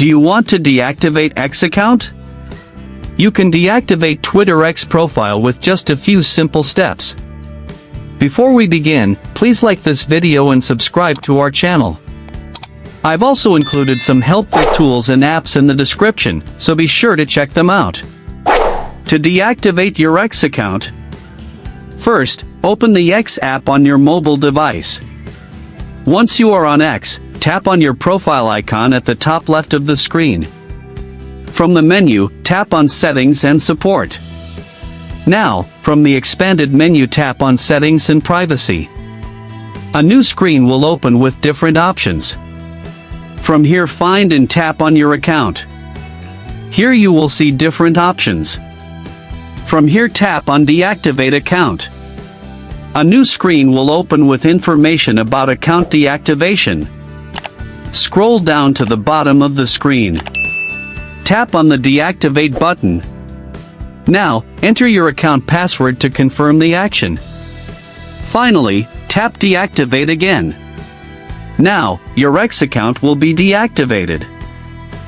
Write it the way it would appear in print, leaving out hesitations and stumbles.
Do you want to deactivate X account? You can deactivate Twitter X profile with just a few simple steps. Before we begin, please like this video and subscribe to our channel. I've also included some helpful tools and apps in the description, so be sure to check them out. To deactivate your X account, first, open the X app on your mobile device. Once you are on X, tap on your profile icon at the top left of the screen. From the menu, tap on Settings and Support. Now, from the expanded menu, tap on Settings and Privacy. A new screen will open with different options. From here, find and tap on your account. Here you will see different options. From here, tap on Deactivate Account. A new screen will open with information about account deactivation. Scroll down to the bottom of the screen. Tap on the Deactivate button. Now, enter your account password to confirm the action. Finally, tap Deactivate again. Now, your X account will be deactivated.